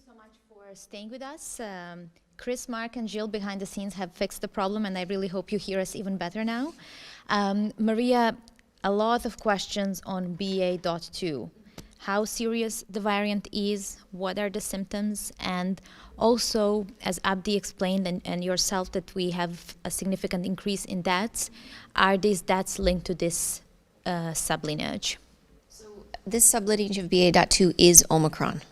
so much for staying with us. Chris, Mark, and Jill behind the scenes have fixed the problem, and I really hope you hear us even better now. Maria, a lot of questions on BA.2. How serious the variant is, what are the symptoms, and also, as Abdi explained and yourself, that we have a significant increase in deaths. Are these deaths linked to this sublineage? So this sublineage of BA.2 is Omicron.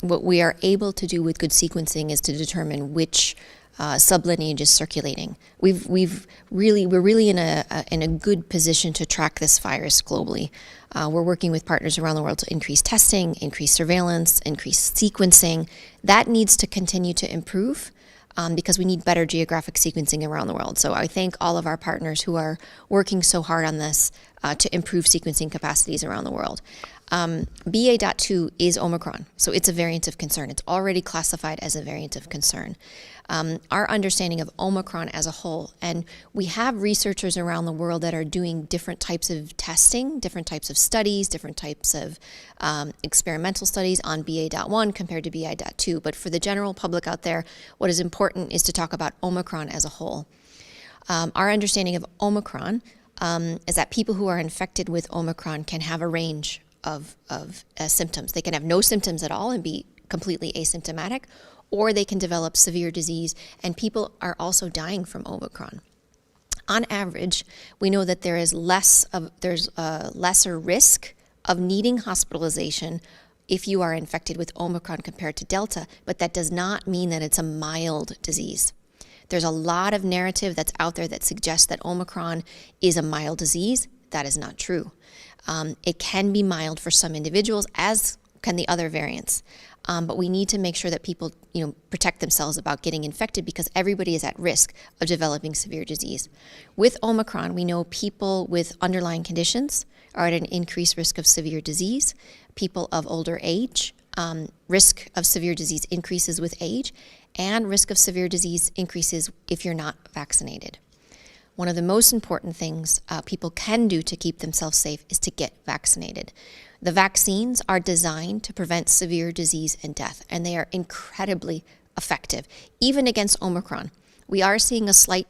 What we are able to do with good sequencing is to determine which sublineage is circulating. We're really in a good position to track this virus globally. We're working with partners around the world to increase testing, increase surveillance, increase sequencing. That needs to continue to improve because we need better geographic sequencing around the world. So I thank all of our partners who are working so hard on this to improve sequencing capacities around the world. BA.2 is Omicron, so it's a variant of concern. It's already classified as a variant of concern. Our understanding of Omicron as a whole, and we have researchers around the world that are doing different types of testing, different types of studies, different types of experimental studies on BA.1 compared to BA.2. But for the general public out there, what is important is to talk about Omicron as a whole. Our understanding of Omicron is that people who are infected with Omicron can have a range of symptoms. They can have no symptoms at all and be completely asymptomatic, or they can develop severe disease, and people are also dying from Omicron. On average, we know that there's a lesser risk of needing hospitalization if you are infected with Omicron compared to Delta, but that does not mean that it's a mild disease. There's a lot of narrative that's out there that suggests that Omicron is a mild disease. That is not true. It can be mild for some individuals, as can the other variants. But we need to make sure that people, protect themselves about getting infected because everybody is at risk of developing severe disease. With Omicron, we know people with underlying conditions are at an increased risk of severe disease. People of older age, risk of severe disease increases with age, and risk of severe disease increases if you're not vaccinated. One of the most important things people can do to keep themselves safe is to get vaccinated. The vaccines are designed to prevent severe disease and death, and they are incredibly effective, even against Omicron. We are seeing a slight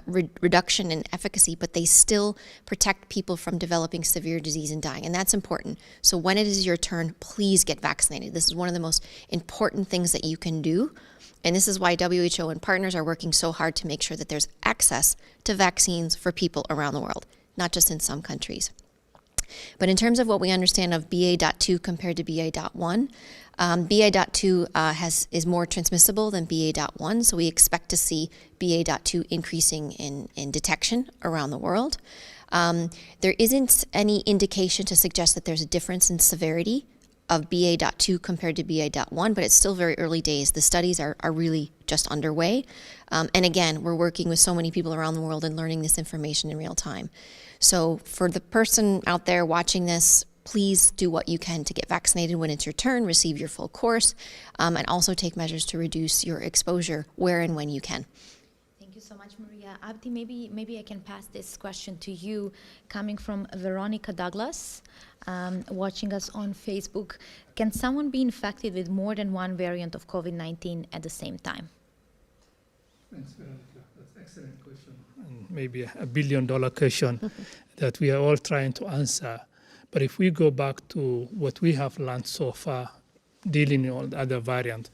reduction in efficacy, but they still protect people from developing severe disease and dying, and that's important. So when it is your turn, please get vaccinated. This is one of the most important things that you can do. And this is why WHO and partners are working so hard to make sure that there's access to vaccines for people around the world, not just in some countries. But in terms of what we understand of BA.2 compared to BA.1, BA.2 is more transmissible than BA.1, so we expect to see BA.2 increasing in detection around the world. There isn't any indication to suggest that there's a difference in severity of BA.2 compared to BA.1, but it's still very early days. The studies are really just underway. And again, we're working with so many people around the world and learning this information in real time. So for the person out there watching this, please do what you can to get vaccinated when it's your turn, receive your full course, and also take measures to reduce your exposure where and when you can. Thank you so much, Maria. Abdi, maybe I can pass this question to you, coming from Veronica Douglas, watching us on Facebook. Can someone be infected with more than one variant of COVID-19 at the same time? Thanks, Veronica. That's an excellent question. And maybe $1 billion question that we are all trying to answer. But if we go back to what we have learned so far, dealing with all the other variants,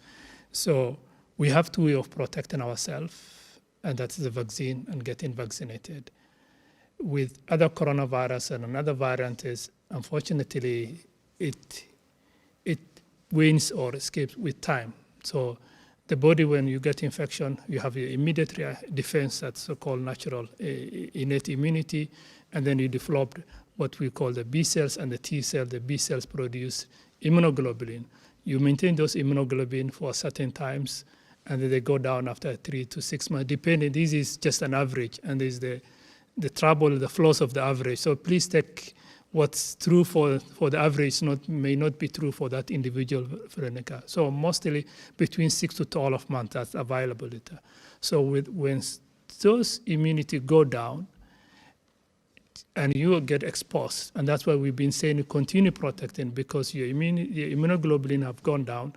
so we have two ways of protecting ourselves, and that's the vaccine and getting vaccinated. With other coronavirus and another variant is, unfortunately, it wins or escapes with time. So the body, when you get infection, you have your immediate defense, that's so-called natural innate immunity, and then you develop what we call the B cells and the T cells. The B cells produce immunoglobulin. You maintain those immunoglobulin for certain times, and then they go down after 3 to 6 months, depending. This is just an average, and this is the trouble, the flaws of the average. So please take what's true for the average may not be true for that individual, Veronica. So mostly between 6 to 12 months, that's available. So when those immunity go down, and you will get exposed, and that's why we've been saying continue protecting, because your immunoglobulin have gone down,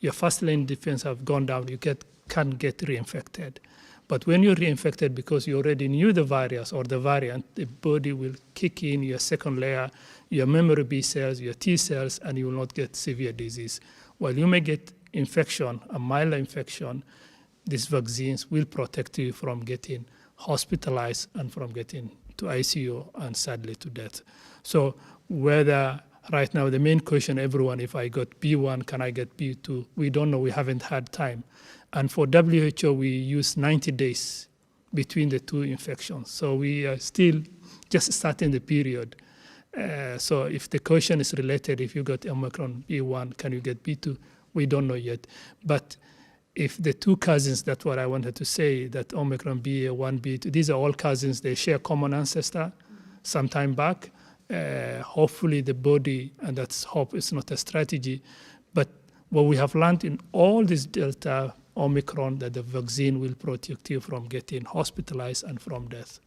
your first line defense have gone down, you can't get reinfected. But when you're reinfected because you already knew the virus or the variant, the body will kick in your second layer, your memory B cells, your T cells, and you will not get severe disease. While you may get infection, a mild infection, these vaccines will protect you from getting hospitalized and from getting to ICU and sadly to death. So whether right now the main question, everyone, if I got B1, can I get B2? We don't know, we haven't had time. And for WHO, we use 90 days between the two infections. So we are still just starting the period. So if the question is related, if you got Omicron B1, can you get B2? We don't know yet. But if the two cousins, that's what I wanted to say, that Omicron BA1, BA2, these are all cousins, they share common ancestor some time back. Hopefully the body, and that's hope, it's not a strategy, but what we have learned in all this Delta, Omicron, that the vaccine will protect you from getting hospitalized and from death.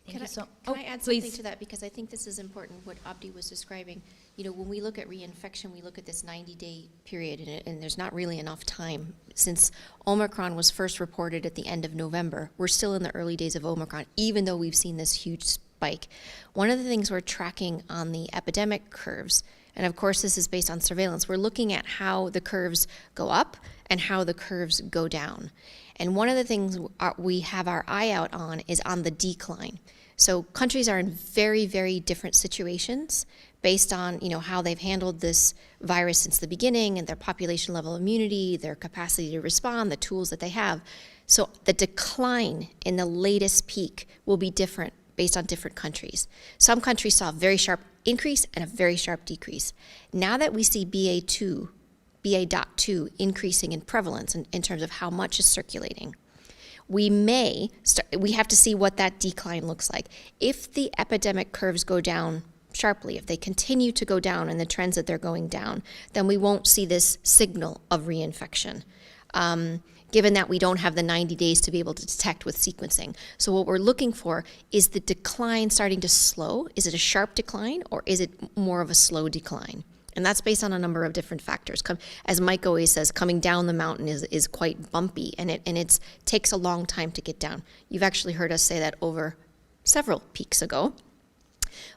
Can I add please. something to that? Because I think this is important, what Abdi was describing. You know, when we look at reinfection, we look at this 90-day period, and there's not really enough time. Since Omicron was first reported at the end of November, we're still in the early days of Omicron, even though we've seen this huge spike. One of the things we're tracking on the epidemic curves, and of course this is based on surveillance, we're looking at how the curves go up and how the curves go down. And one of the things we have our eye out on is on the decline. So countries are in very, very different situations based on, you know, how they've handled this virus since the beginning and their population level immunity, their capacity to respond, the tools that they have. So the decline in the latest peak will be different based on different countries. Some countries saw a very sharp increase and a very sharp decrease. Now that we see BA.2 increasing in prevalence in terms of how much is circulating, we have to see what that decline looks like. If the epidemic curves go down sharply, if they continue to go down in the trends that they're going down, then we won't see this signal of reinfection, given that we don't have the 90 days to be able to detect with sequencing. So what we're looking for is the decline starting to slow. Is it a sharp decline or is it more of a slow decline? And that's based on a number of different factors. As Mike always says, coming down the mountain is quite bumpy, and it takes a long time to get down. You've actually heard us say that over several peaks ago.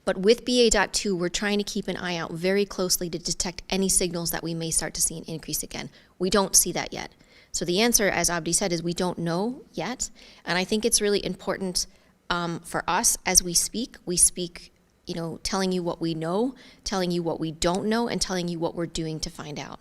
But with BA.2, we're trying to keep an eye out very closely to detect any signals that we may start to see an increase again. We don't see that yet. So the answer, as Abdi said, is we don't know yet. And I think it's really important for us as we speak, you know, telling you what we know, telling you what we don't know, and telling you what we're doing to find out.